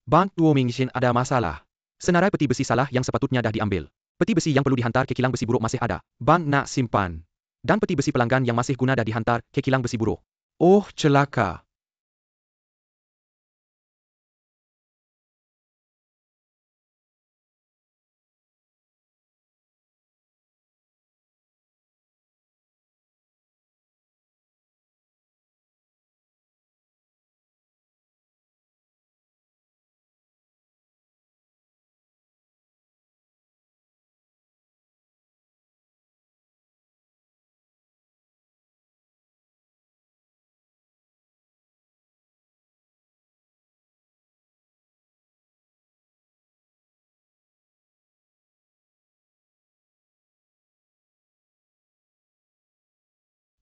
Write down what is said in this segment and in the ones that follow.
Bang Tuo Mingxin ada masalah. Senarai peti besi salah yang sepatutnya dah diambil. Peti besi yang perlu dihantar ke kilang besi buruk masih ada. Bang nak simpan. Dan peti besi pelanggan yang masih guna dah dihantar ke kilang besi buruk. Oh, celaka.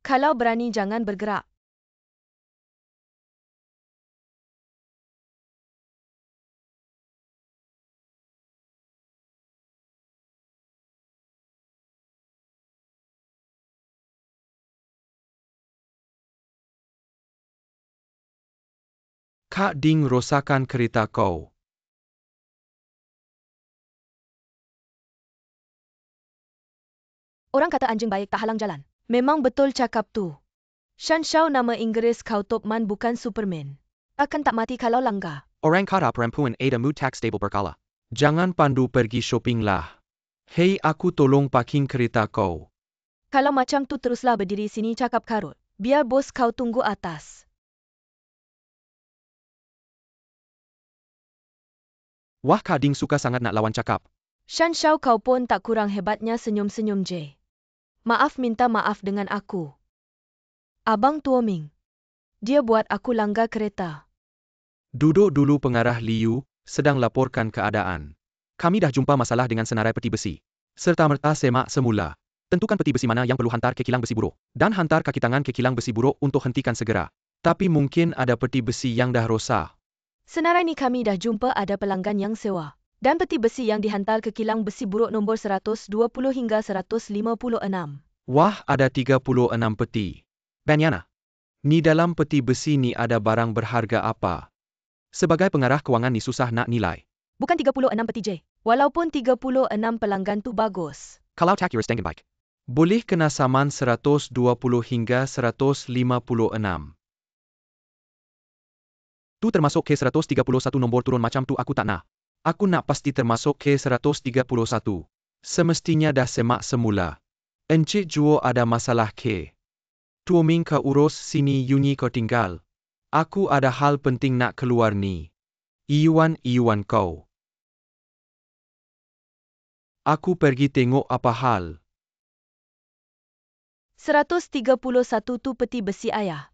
Kalau berani jangan bergerak. Kak Ding rosakan kereta kau. Orang kata anjing baik tak halang jalan. Memang betul cakap tu. Shan Shao nama Inggeris kau Topman bukan Superman. Akan tak mati kalau langgar. Orang kata perempuan ada mood tak stable berkala. Jangan pandu pergi shopping lah. Hei aku tolong parking kereta kau. Kalau macam tu teruslah berdiri sini cakap karut. Biar bos kau tunggu atas. Wah Kak Ding suka sangat nak lawan cakap. Shan Shao kau pun tak kurang hebatnya senyum-senyum je. Maaf minta maaf dengan aku. Abang Tuo Ming. Dia buat aku langgar kereta. Duduk dulu pengarah Liu, sedang laporkan keadaan. Kami dah jumpa masalah dengan senarai peti besi. Serta-merta semak semula. Tentukan peti besi mana yang perlu hantar ke kilang besi buruk. Dan hantar kaki tangan ke kilang besi buruk untuk hentikan segera. Tapi mungkin ada peti besi yang dah rosak. Senarai ni kami dah jumpa ada pelanggan yang sewa. Dan peti besi yang dihantar ke kilang besi buruk nombor 120 hingga 156. Wah ada 36 peti. Banyana. Ni dalam peti besi ni ada barang berharga apa? Sebagai pengarah kewangan ni susah nak nilai. Bukan 36 peti je. Walaupun 36 pelanggan tu bagus. Kalau tak kira setengah baik. Boleh kena saman 120 hingga 156. Tu termasuk ke 131 nombor turun macam tu aku tak nak. Aku nak pasti termasuk ke 131. Semestinya dah semak semula. Encik Juo ada masalah ke? Tuo Ming ke urus sini Yunyi kau tinggal. Aku ada hal penting nak keluar ni. Iwan kau. Aku pergi tengok apa hal. 131 tu peti besi ayah.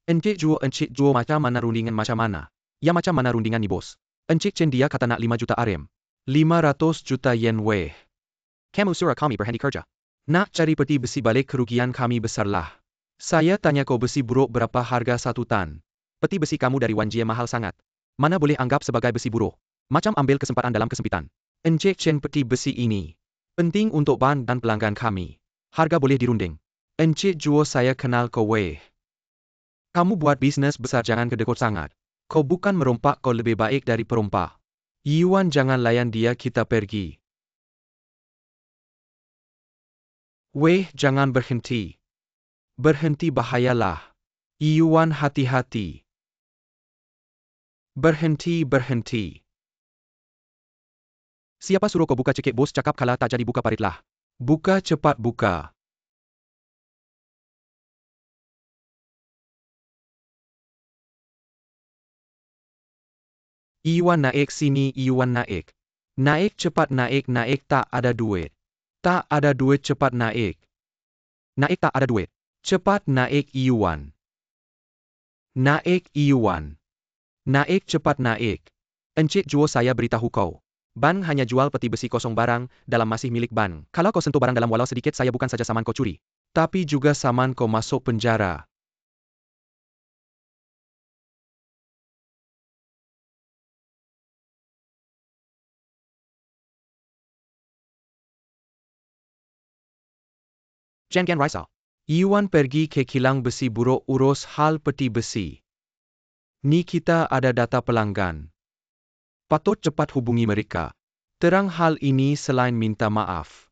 Encik Juo macam mana rundingan macam mana? Ya macam mana rundingan ni bos? Encik Chen dia kata nak 5 juta RM. 500 juta yen weh. Kamu surah kami berhenti kerja. Nak cari peti besi balik kerugian kami besarlah. Saya tanya kau besi buruk berapa harga 1 tan? Peti besi kamu dari Wan Jie mahal sangat. Mana boleh anggap sebagai besi buruk? Macam ambil kesempatan dalam kesempitan. Encik Chen peti besi ini. Penting untuk ban dan pelanggan kami. Harga boleh dirunding. Encik Juo saya kenal kau weh. Kamu buat bisnes besar jangan kedekut sangat. Kau bukan merompak kau lebih baik dari perompak. Yuan jangan layan dia kita pergi. Weh jangan berhenti. Berhenti bahayalah. Yuan hati-hati. Berhenti. Siapa suruh kau buka cekik bos cakap kala tak jadi buka paritlah. Buka cepat buka. Iwan naik sini Iwan naik. Naik cepat naik tak ada duit. Tak ada duit cepat naik. Naik tak ada duit. Cepat naik Iwan. Naik Iwan. Naik cepat naik. Encik Juo saya beritahu kau. Ban hanya jual peti besi kosong barang dalam masih milik ban. Kalau kau sentuh barang dalam walau sedikit saya bukan saja saman kau curi. Tapi juga saman kau masuk penjara. Jangan risau. Iwan pergi ke kilang besi buruk urus hal peti besi. Ni kita ada data pelanggan. Patut cepat hubungi mereka. Terang hal ini selain minta maaf.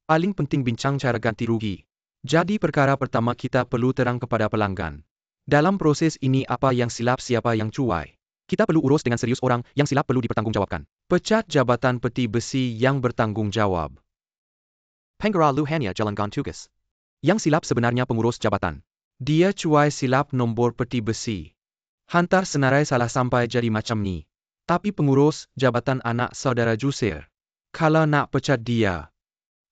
Paling penting bincang cara ganti rugi. Jadi perkara pertama kita perlu terang kepada pelanggan. Dalam proses ini apa yang silap siapa yang cuai. Kita perlu urus dengan serius orang yang silap perlu dipertanggungjawabkan. Pecat jabatan peti besi yang bertanggungjawab. Penggara Luhania jalankan tugas. Yang silap sebenarnya pengurus jabatan. Dia cuai silap nombor peti besi. Hantar senarai salah sampai jadi macam ni. Tapi pengurus jabatan anak saudara Jusir. Kalau nak pecat dia,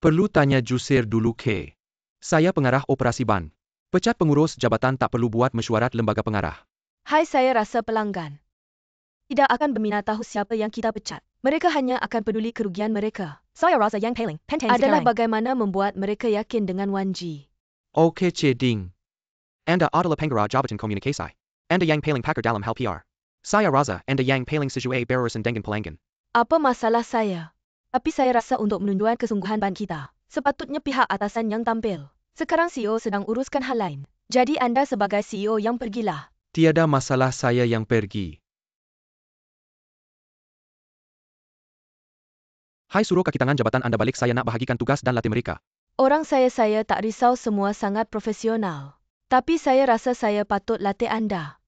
perlu tanya Jusir dulu ke. Saya pengarah operasi ban. Pecat pengurus jabatan tak perlu buat mesyuarat lembaga pengarah. Hai, saya rasa pelanggan tidak akan berminat tahu siapa yang kita pecat. Mereka hanya akan peduli kerugian mereka. Saya rasa yang paling penting Adalah sekarang bagaimana membuat mereka yakin dengan Wan Ji. Okey Ceding. Anda adalah penggara jabatan komunikasi. Anda yang paling pakar dalam hal PR. Saya rasa Anda yang paling sesuai berurusan dengan pelanggan. Apa masalah saya? Tapi saya rasa untuk menunjukkan kesungguhan ban kita, sepatutnya pihak atasan yang tampil. Sekarang CEO sedang uruskan hal lain. Jadi anda sebagai CEO yang pergilah. Tiada masalah saya yang pergi. Hai, suruh kaki tangan jabatan Anda balik, saya nak bahagikan tugas dan latih mereka. Orang saya tak risau, semua sangat profesional. Tapi saya rasa saya patut latih anda.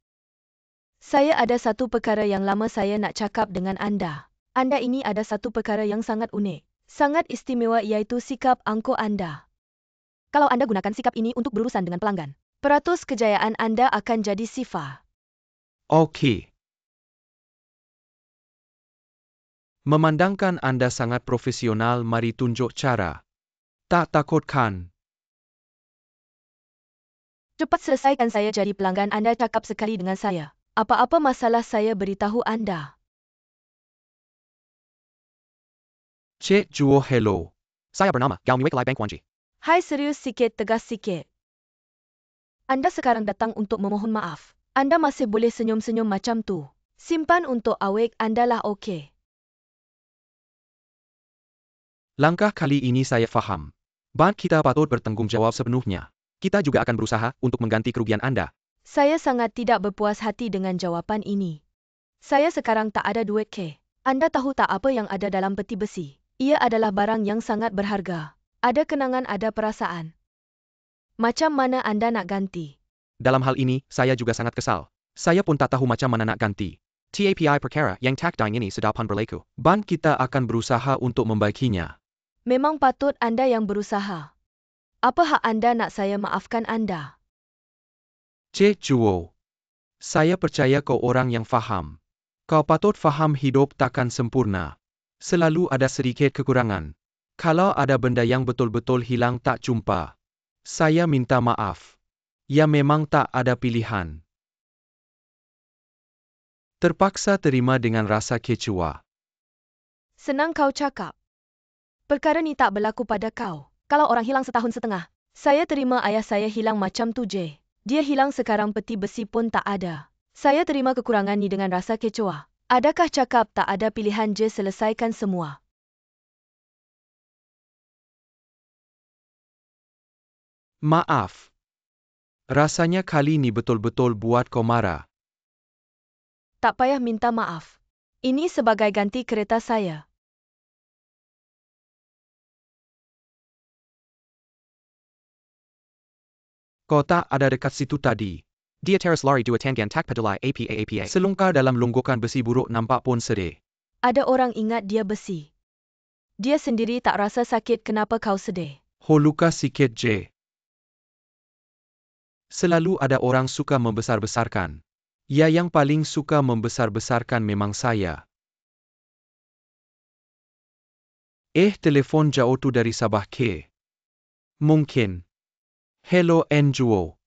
Saya ada satu perkara yang lama saya nak cakap dengan anda. Anda ini ada satu perkara yang sangat unik, sangat istimewa, iaitu sikap angkuh anda. Kalau Anda gunakan sikap ini untuk berurusan dengan pelanggan, peratus kejayaan anda akan jadi sifar. Okey. Memandangkan anda sangat profesional, mari tunjuk cara. Tak takutkan. Cepat selesaikan, saya jadi pelanggan anda, cakap sekali dengan saya. Apa-apa masalah saya beritahu anda. Cik Juo hello. saya bernama Gao Mewakili Bank Wan Ji. Hai, serius sikit, tegas sikit. Anda sekarang datang untuk memohon maaf. Anda masih boleh senyum-senyum macam tu. Simpan untuk awek anda lah, okey. Langkah kali ini saya faham. Ban kita patut bertanggungjawab sepenuhnya. Kita juga akan berusaha untuk mengganti kerugian Anda. Saya sangat tidak berpuas hati dengan jawapan ini. Saya sekarang tak ada duit ke. Anda tahu tak apa yang ada dalam peti besi? Ia adalah barang yang sangat berharga. Ada kenangan, ada perasaan. Macam mana anda nak ganti? Dalam hal ini, saya juga sangat kesal. Saya pun tak tahu macam mana nak ganti. TAPI perkara yang tak daing ini sudah pun berlaku. Ban kita akan berusaha untuk membaikinya. Memang patut anda yang berusaha. Apa hak anda nak saya maafkan anda? Cik Juo. Saya percaya kau orang yang faham. Kau patut faham hidup takkan sempurna. Selalu ada sedikit kekurangan. Kalau ada benda yang betul-betul hilang tak jumpa, saya minta maaf. Ya memang tak ada pilihan. Terpaksa terima dengan rasa kecewa. Senang kau cakap. Perkara ni tak berlaku pada kau. Kalau orang hilang setahun setengah, saya terima ayah saya hilang macam tu je. Dia hilang sekarang peti besi pun tak ada. Saya terima kekurangan ni dengan rasa kecewa. Adakah cakap tak ada pilihan je, selesaikan semua? Maaf. Rasanya kali ni betul-betul buat kau marah. Tak payah minta maaf. Ini sebagai ganti kereta saya. Kau tak ada dekat situ tadi. Dia teras lari dua tanggan tak peduli apa. Selongkar dalam longgokan besi buruk nampak pun sedih. Ada orang ingat dia besi. Dia sendiri tak rasa sakit, kenapa kau sedih? Ho luka sikit je. Selalu ada orang suka membesar-besarkan. Ya, yang paling suka membesar-besarkan memang saya. Telefon jauh tu dari Sabah ke? Mungkin. Hello Enjuo.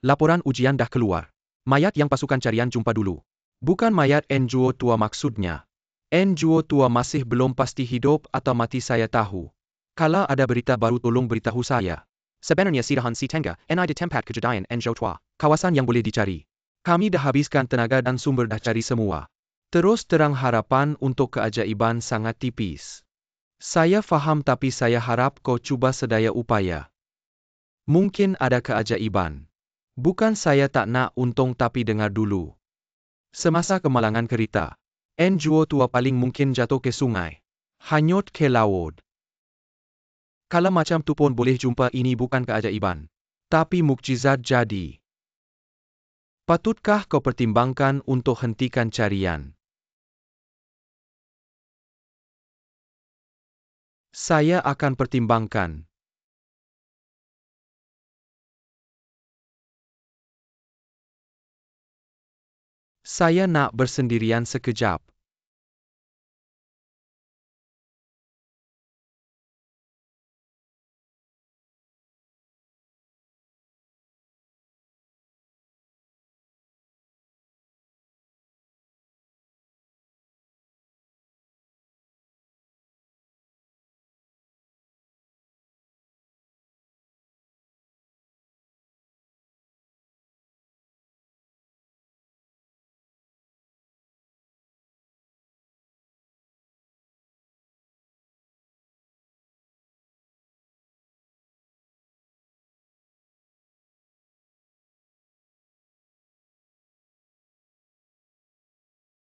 Laporan ujian dah keluar. Mayat yang pasukan carian jumpa dulu. Bukan mayat Enjuo tua maksudnya. Enjuo tua masih belum pasti hidup atau mati, saya tahu. Kalau ada berita baru tolong beritahu saya. Sebenarnya sidahan si Tengah, NI di tempat kejadian Enjuo tua. Kawasan yang boleh dicari. Kami dah habiskan tenaga dan sumber dah cari semua. Terus terang harapan untuk keajaiban sangat tipis. Saya faham tapi saya harap kau cuba sedaya upaya. Mungkin ada keajaiban. Bukan saya tak nak untung tapi dengar dulu. Semasa kemalangan kereta, Juo tua paling mungkin jatuh ke sungai. Hanyut ke laut. Kalau macam tu pun boleh jumpa ini bukan keajaiban. Tapi mukjizat jadi. Patutkah kau pertimbangkan untuk hentikan carian? Saya akan pertimbangkan. Saya nak bersendirian sekejap.